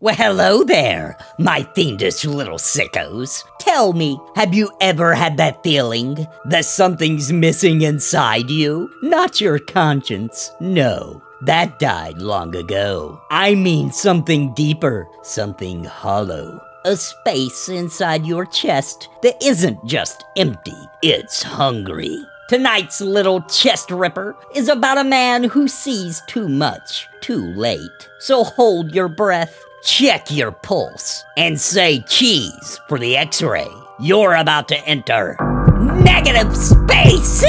Well, hello there, my fiendish little sickos. Tell me, have you ever had that feeling that something's missing inside you? Not your conscience, no. That died long ago. I mean something deeper, something hollow. A space inside your chest that isn't just empty, it's hungry. Tonight's little chest ripper is about a man who sees too much, too late. So hold your breath, check your pulse, and say cheese for the x-ray. You're about to enter negative space!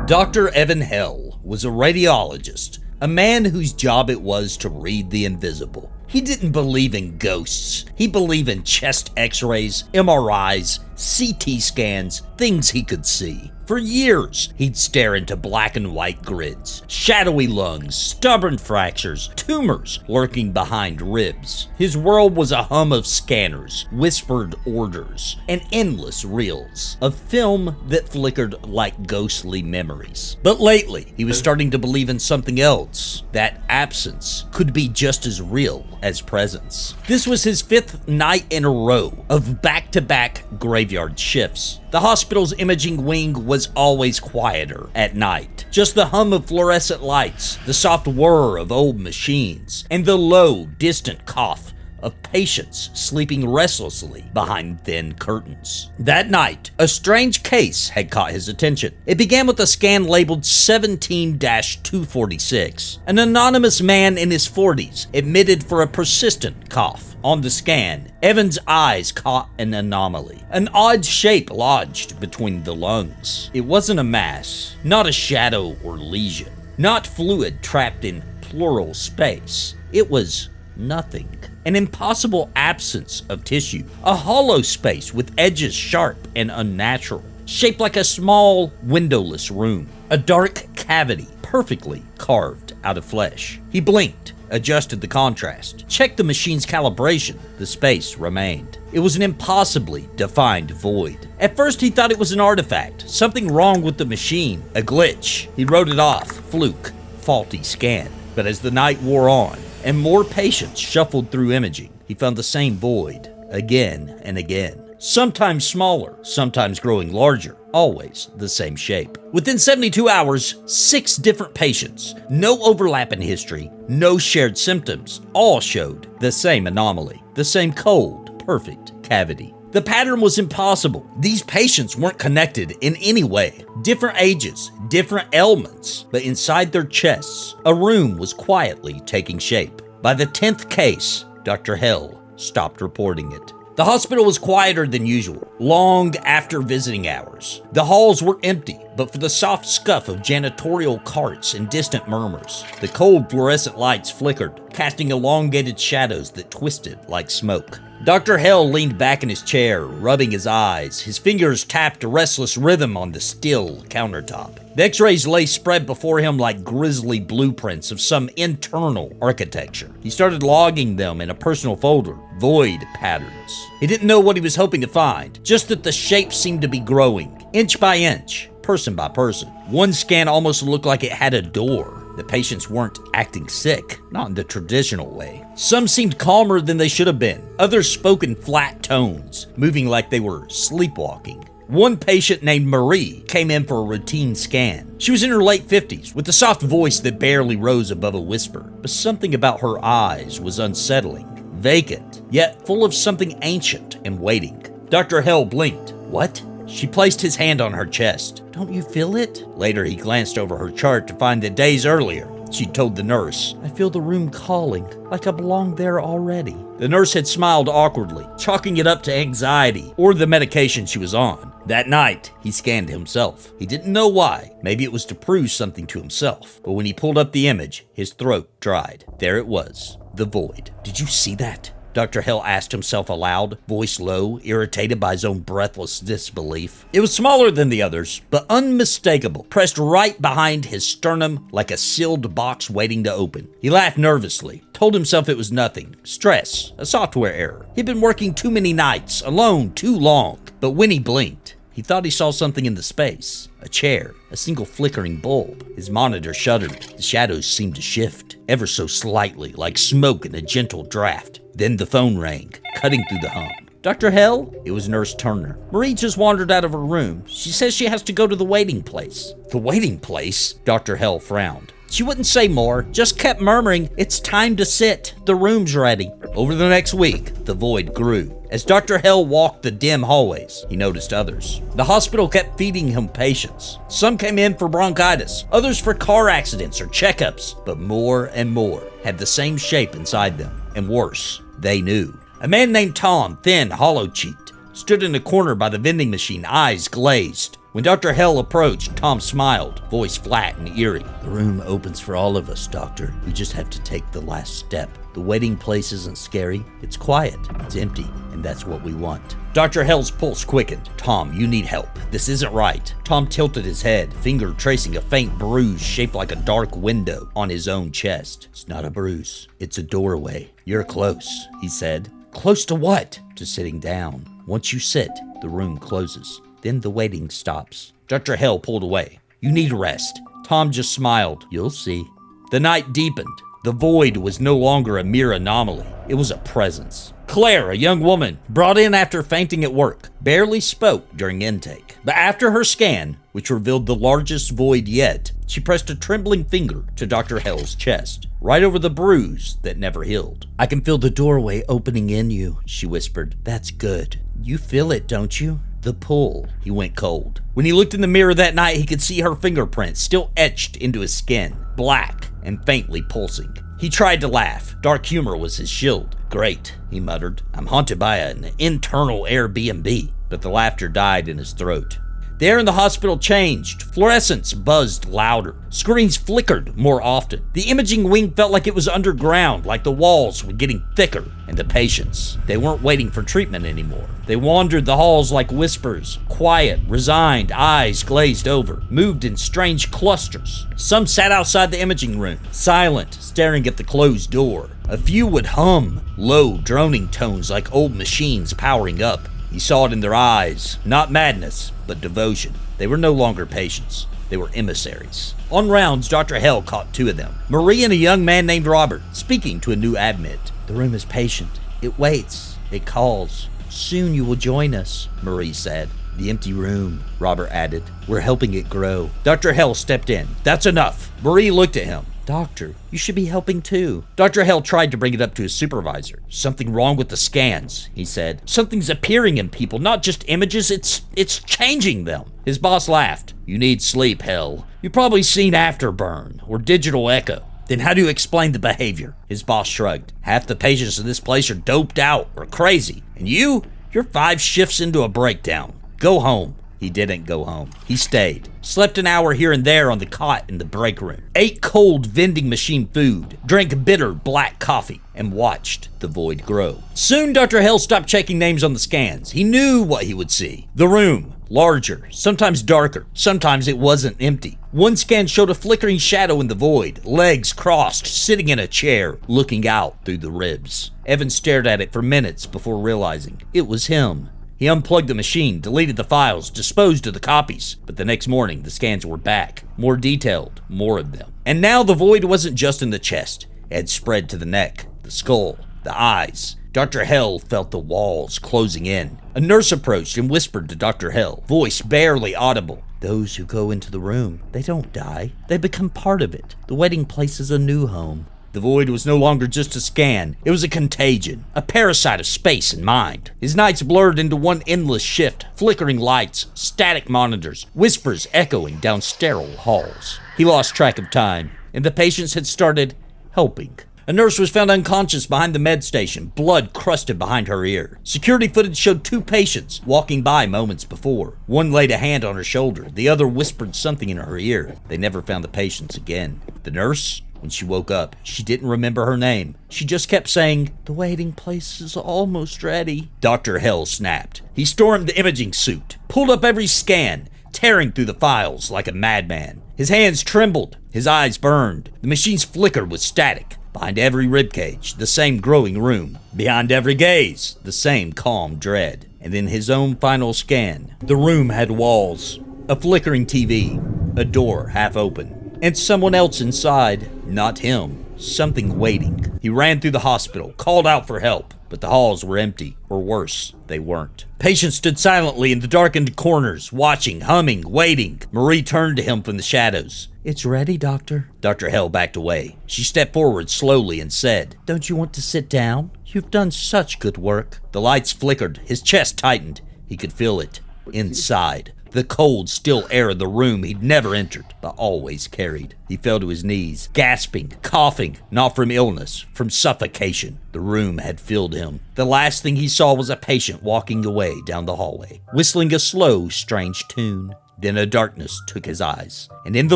Dr. Evan Hale was a radiologist, a man whose job it was to read the invisible. He didn't believe in ghosts. He believed in chest x-rays, MRIs, CT scans, things he could see. For years, he'd stare into black and white grids, shadowy lungs, stubborn fractures, tumors lurking behind ribs. His world was a hum of scanners, whispered orders, and endless reels of film that flickered like ghostly memories. But lately, he was starting to believe in something else, that absence could be just as real as presence. This was his 5th night in a row of back-to-back graveyard shifts. The hospital's imaging wing was always quieter at night. Just the hum of fluorescent lights, the soft whir of old machines, and the low, distant cough of patients sleeping restlessly behind thin curtains. That night, a strange case had caught his attention. It began with a scan labeled 17-246. An anonymous man in his 40s admitted for a persistent cough. On the scan, Evan's eyes caught an anomaly. An odd shape lodged between the lungs. It wasn't a mass, not a shadow or lesion, not fluid trapped in pleural space. It was nothing. An impossible absence of tissue. A hollow space with edges sharp and unnatural, shaped like a small, windowless room. A dark cavity, perfectly carved out of flesh. He blinked, adjusted the contrast, checked the machine's calibration. The space remained. It was an impossibly defined void. At first he thought it was an artifact, something wrong with the machine, a glitch. He wrote it off, fluke, faulty scan. But as the night wore on, and more patients shuffled through imaging, he found the same void again and again. Sometimes smaller, sometimes growing larger, always the same shape. Within 72 hours, 6 different patients, no overlap in history, no shared symptoms, all showed the same anomaly, the same cold, perfect cavity. The pattern was impossible. These patients weren't connected in any way. Different ages, different ailments, but inside their chests, a room was quietly taking shape. By the 10th case, Dr. Hale stopped reporting it. The hospital was quieter than usual, long after visiting hours. The halls were empty, but for the soft scuff of janitorial carts and distant murmurs. The cold fluorescent lights flickered, casting elongated shadows that twisted like smoke. Dr. Hale leaned back in his chair, rubbing his eyes. His fingers tapped a restless rhythm on the still countertop. The x-rays lay spread before him like grisly blueprints of some internal architecture. He started logging them in a personal folder, void patterns. He didn't know what he was hoping to find, just that the shape seemed to be growing, inch by inch, person by person. One scan almost looked like it had a door. The patients weren't acting sick, not in the traditional way. Some seemed calmer than they should have been. Others spoke in flat tones, moving like they were sleepwalking. One patient named Marie came in for a routine scan. She was in her late 50s, with a soft voice that barely rose above a whisper. But something about her eyes was unsettling, vacant, yet full of something ancient and waiting. Dr. Hale blinked. What? She placed his hand on her chest. Don't you feel it? Later, he glanced over her chart to find that days earlier, she told the nurse, I feel the room calling, like I belong there already. The nurse had smiled awkwardly, chalking it up to anxiety or the medication she was on. That night, he scanned himself. He didn't know why. Maybe it was to prove something to himself. But when he pulled up the image, his throat dried. There it was, the void. Did you see that? Dr. Hale asked himself aloud, voice low, irritated by his own breathless disbelief. It was smaller than the others, but unmistakable, pressed right behind his sternum like a sealed box waiting to open. He laughed nervously, told himself it was nothing. Stress, a software error. He'd been working too many nights, alone too long. But when he blinked, he thought he saw something in the space. A chair, a single flickering bulb. His monitor shuddered. The shadows seemed to shift. ever so slightly, like smoke in a gentle draft. Then the phone rang, cutting through the hum. Dr. Hale? It was Nurse Turner. Marie just wandered out of her room. She says she has to go to the waiting place. The waiting place? Dr. Hale frowned. She wouldn't say more, just kept murmuring, "It's time to sit. The room's ready." Over the next week, the void grew. As Dr. Hale walked the dim hallways, he noticed others. The hospital kept feeding him patients. Some came in for bronchitis, others for car accidents or checkups, but more and more had the same shape inside them. And worse, they knew. A man named Tom, thin, hollow-cheeked, stood in a corner by the vending machine, eyes glazed. When Dr. Hale approached, Tom smiled, voice flat and eerie. "The room opens for all of us, Doctor. We just have to take the last step. The waiting place isn't scary. It's quiet. It's empty. And that's what we want." Dr. Hale's pulse quickened. "Tom, you need help. This isn't right." Tom tilted his head, finger tracing a faint bruise shaped like a dark window on his own chest. "It's not a bruise. It's a doorway. You're close," he said. "Close to what?" "To sitting down. Once you sit, the room closes. Then the waiting stops." Dr. Hale pulled away. "You need rest." Tom just smiled. "You'll see." The night deepened. The void was no longer a mere anomaly. It was a presence. Claire, a young woman, brought in after fainting at work, barely spoke during intake. But after her scan, which revealed the largest void yet, she pressed a trembling finger to Dr. Hale's chest, right over the bruise that never healed. "I can feel the doorway opening in you," she whispered. "That's good. You feel it, don't you? The pull." He went cold. When he looked in the mirror that night, he could see her fingerprints still etched into his skin, black and faintly pulsing. He tried to laugh. Dark humor was his shield. "Great," he muttered. "I'm haunted by an internal Airbnb." But the laughter died in his throat. The air in the hospital changed. Fluorescents buzzed louder. Screens flickered more often. The imaging wing felt like it was underground, like the walls were getting thicker. And the patients, they weren't waiting for treatment anymore. They wandered the halls like whispers, quiet, resigned, eyes glazed over, moved in strange clusters. Some sat outside the imaging room, silent, staring at the closed door. A few would hum, low, droning tones like old machines powering up. He saw it in their eyes, not madness, but devotion. They were no longer patients. They were emissaries. On rounds, Dr. Hale caught two of them. Marie and a young man named Robert, speaking to a new admit. "The room is patient. It waits. It calls. Soon you will join us," Marie said. "The empty room," Robert added. "We're helping it grow." Dr. Hale stepped in. "That's enough." Marie looked at him. "Doctor, you should be helping too." Dr. Hale tried to bring it up to his supervisor. "Something wrong with the scans," he said. "Something's appearing in people, not just images, it's changing them." His boss laughed. "You need sleep, Hale. You've probably seen Afterburn or Digital Echo." "Then how do you explain the behavior?" His boss shrugged. "Half the patients in this place are doped out or crazy. And you're 5 shifts into a breakdown. Go home." He didn't go home. He stayed. Slept an hour here and there on the cot in the break room. Ate cold vending machine food. Drank bitter black coffee. And watched the void grow. Soon Dr. Hale stopped checking names on the scans. He knew what he would see. The room. Larger. Sometimes darker. Sometimes it wasn't empty. One scan showed a flickering shadow in the void. Legs crossed. Sitting in a chair. Looking out through the ribs. Evan stared at it for minutes before realizing it was him. He unplugged the machine, deleted the files, disposed of the copies. But the next morning, the scans were back. More detailed, more of them. And now the void wasn't just in the chest. It had spread to the neck, the skull, the eyes. Dr. Hale felt the walls closing in. A nurse approached and whispered to Dr. Hale, voice barely audible. "Those who go into the room, they don't die. They become part of it. The waiting place is a new home." The void was no longer just a scan. It was a contagion, a parasite of space and mind. His nights blurred into one endless shift, flickering lights, static monitors, whispers echoing down sterile halls. He lost track of time, and the patients had started helping. A nurse was found unconscious behind the med station, blood crusted behind her ear. Security footage showed 2 patients walking by moments before. One laid a hand on her shoulder, the other whispered something in her ear. They never found the patients again. The nurse? When she woke up, she didn't remember her name. She just kept saying, "The waiting place is almost ready." Dr. Hale snapped. He stormed the imaging suite, pulled up every scan, tearing through the files like a madman. His hands trembled. His eyes burned. The machines flickered with static. Behind every ribcage, the same growing room. Behind every gaze, the same calm dread. And in his own final scan, the room had walls, a flickering TV, a door half open, and someone else inside. Not him. something waiting. He ran through the hospital, called out for help, but the halls were empty, or worse, they weren't. Patients stood silently in the darkened corners, watching, humming, waiting. Marie turned to him from the shadows. It's ready, Doctor. Dr. Hale backed away. She stepped forward slowly and said, Don't you want to sit down? You've done such good work. The lights flickered. His chest tightened. He could feel it. Inside. The cold, still air of the room he'd never entered, but always carried. He fell to his knees, gasping, coughing, not from illness, from suffocation. The room had filled him. The last thing he saw was a patient walking away down the hallway, whistling a slow, strange tune. Then a darkness took his eyes, and in the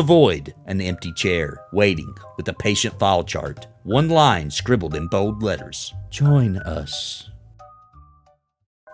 void, an empty chair, waiting, with a patient file chart. One line scribbled in bold letters. Join us.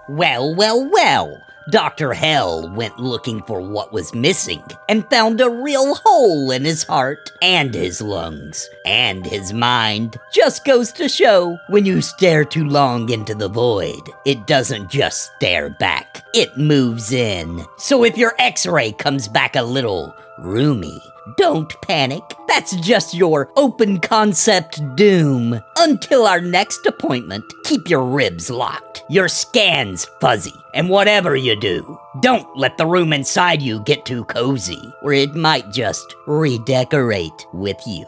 Well, well, well. Dr. Hale went looking for what was missing and found a real hole in his heart and his lungs and his mind. Just goes to show, when you stare too long into the void, it doesn't just stare back, it moves in. So if your x-ray comes back a little roomy, don't panic. That's just your open concept doom. Until our next appointment, keep your ribs locked, your scans fuzzy, and whatever you do, don't let the room inside you get too cozy, or it might just redecorate with you.